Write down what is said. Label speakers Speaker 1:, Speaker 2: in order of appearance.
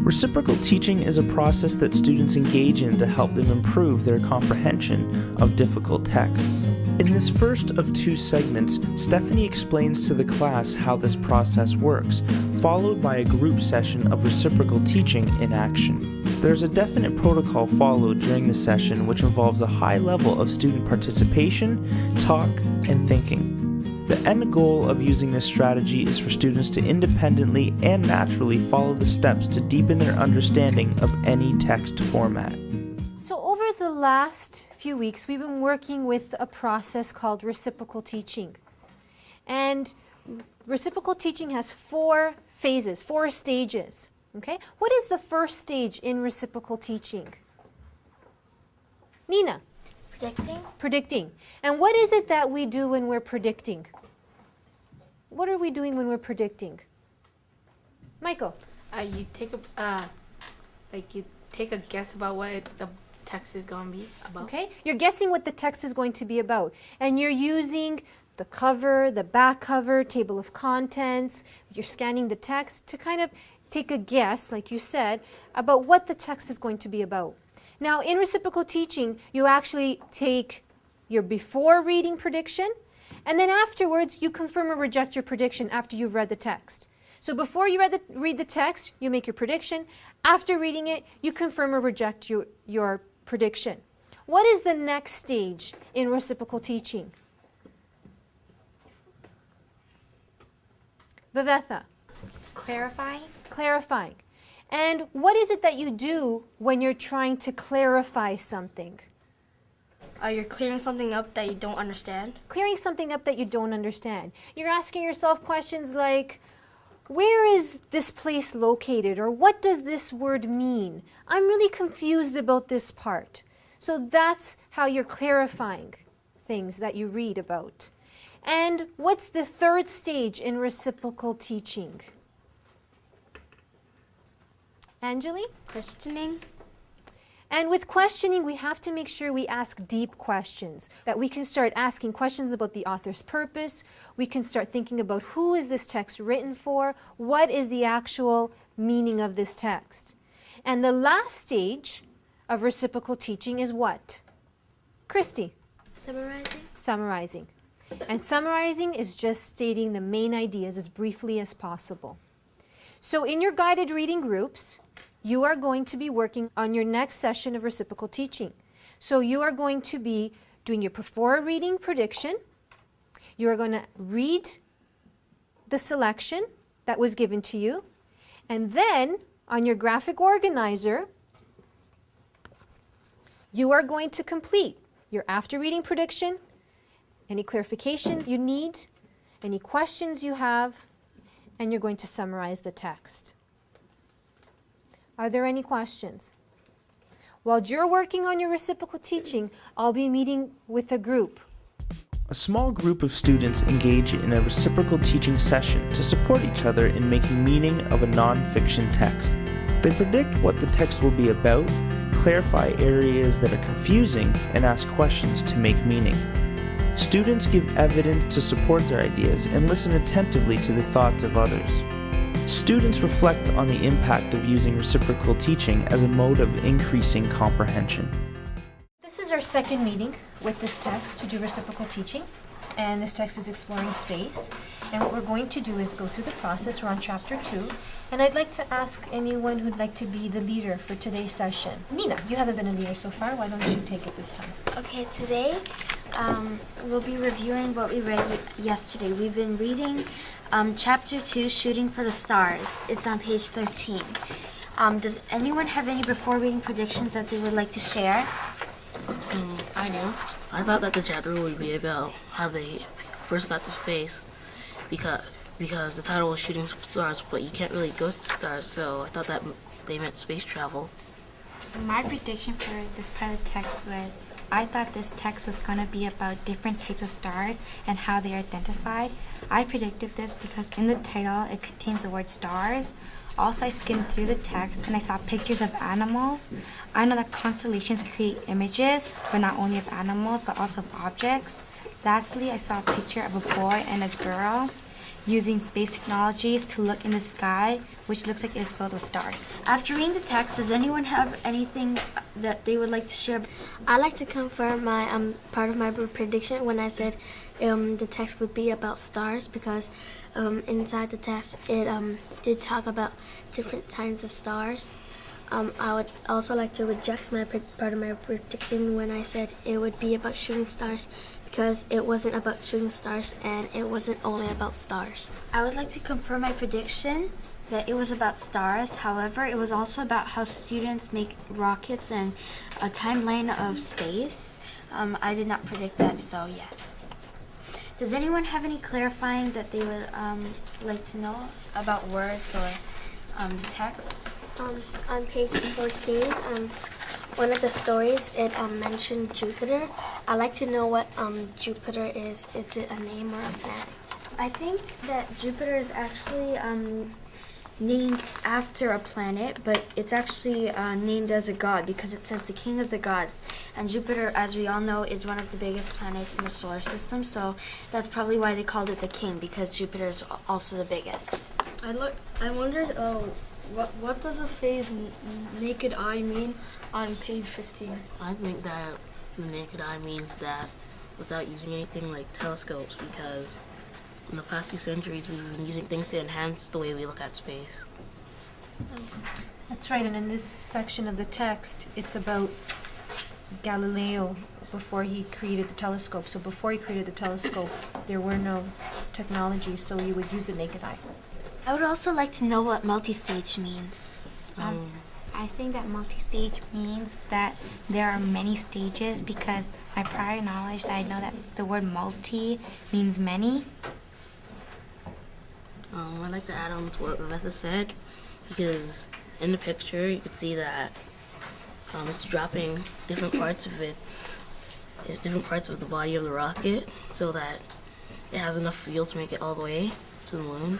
Speaker 1: Reciprocal teaching is a process that students engage in to help them improve their comprehension of difficult texts. In this first of two segments, Stephanie explains to the class how this process works, followed by a group session of reciprocal teaching in action. There's a definite protocol followed during the session which involves a high level of student participation, talk, and thinking. The end goal of using this strategy is for students to independently and naturally follow the steps to deepen their understanding of any text format.
Speaker 2: So over the last few weeks, we've been working with a process called reciprocal teaching. And reciprocal teaching has 4 phases, 4 stages. Okay? What is the first stage in reciprocal teaching? Nina?
Speaker 3: Predicting.
Speaker 2: Predicting. And what is it that we do when we're predicting? What are we doing when we're predicting? Michael?
Speaker 4: You take a guess about what the text is going to be about.
Speaker 2: Okay, you're guessing what the text is going to be about, and you're using the cover, the back cover, table of contents. You're scanning the text to kind of take a guess, like you said, about what the text is going to be about. Now, in reciprocal teaching, you actually take your before reading prediction, and then afterwards, you confirm or reject your prediction after you've read the text. So before you read the text, you make your prediction. After reading it, you confirm or reject your prediction. What is the next stage in reciprocal teaching? Vivetha?
Speaker 3: Clarifying.
Speaker 2: Clarifying. And what is it that you do when you're trying to clarify something?
Speaker 3: You're clearing something up that you don't understand.
Speaker 2: Clearing something up that you don't understand. You're asking yourself questions like, where is this place located? Or what does this word mean? I'm really confused about this part. So that's how you're clarifying things that you read about. And what's the third stage in reciprocal teaching? Anjali?
Speaker 3: Questioning.
Speaker 2: And with questioning, we have to make sure we ask deep questions, that we can start asking questions about the author's purpose. We can start thinking about who is this text written for? What is the actual meaning of this text? And the last stage of reciprocal teaching is what? Christy?
Speaker 3: Summarizing.
Speaker 2: Summarizing. And summarizing is just stating the main ideas as briefly as possible. So in your guided reading groups, you are going to be working on your next session of reciprocal teaching. So you are going to be doing your before reading prediction. You are going to read the selection that was given to you. And then on your graphic organizer, you are going to complete your after reading prediction, any clarifications you need, any questions you have, and you're going to summarize the text. Are there any questions? While you're working on your reciprocal teaching, I'll be meeting with a group.
Speaker 1: A small group of students engage in a reciprocal teaching session to support each other in making meaning of a non-fiction text. They predict what the text will be about, clarify areas that are confusing, and ask questions to make meaning. Students give evidence to support their ideas and listen attentively to the thoughts of others. Students reflect on the impact of using reciprocal teaching as a mode of increasing comprehension.
Speaker 2: This is our second meeting with this text to do reciprocal teaching, and this text is exploring space. And what we're going to do is go through the process. We're on chapter 2, and I'd like to ask anyone who'd like to be the leader for today's session. Nina, you haven't been a leader so far. Why don't you take it this time?
Speaker 3: Okay, today we'll be reviewing what we read yesterday. We've been reading chapter 2, Shooting for the Stars. It's on page 13. Does anyone have any before reading predictions that they would like to share?
Speaker 5: I do. I thought that the chapter would be about how they first got to space because the title was Shooting for Stars, but you can't really go to the stars, so I thought that they meant space travel.
Speaker 6: My prediction for this part of the text was I thought this text was going to be about different types of stars and how they are identified. I predicted this because in the title it contains the word stars. Also, I skimmed through the text and I saw pictures of animals. I know that constellations create images, but not only of animals, but also of objects. Lastly, I saw a picture of a boy and a girl. using space technologies to look in the sky, which looks like it's filled with stars.
Speaker 3: After reading the text, does anyone have anything that they would like to share?
Speaker 7: I like to confirm my part of my prediction when I said the text would be about stars, because inside the text it did talk about different kinds of stars. I would also like to reject my part of my prediction when I said it would be about shooting stars, because it wasn't about shooting stars and it wasn't only about stars.
Speaker 3: I would like to confirm my prediction that it was about stars. However, it was also about how students make rockets and a timeline of space. I did not predict that, so yes. Does anyone have any clarifying that they would like to know about words or the text?
Speaker 7: On page 14, one of the stories, it mentioned Jupiter. I'd like to know what Jupiter is. Is it a name or a planet?
Speaker 3: I think that Jupiter is actually named after a planet, but it's actually named as a god because it says the king of the gods. And Jupiter, as we all know, is one of the biggest planets in the solar system, so that's probably why they called it the king, because Jupiter is also the biggest.
Speaker 8: I wondered, what does a phase naked eye mean on page 15?
Speaker 5: I think that the naked eye means that without using anything like telescopes, because in the past few centuries we've been using things to enhance the way we look at space.
Speaker 2: That's right, and in this section of the text, it's about Galileo before he created the telescope. So before he created the telescope, there were no technologies, so you would use the naked eye.
Speaker 3: I would also like to know what multi-stage means.
Speaker 6: I think that multi-stage means that there are many stages, because my prior knowledge that I know that the word multi means many.
Speaker 5: I'd like to add on to what Rebecca said, because in the picture you could see that it's dropping different parts of the body of the rocket, so that it has enough fuel to make it all the way to the moon.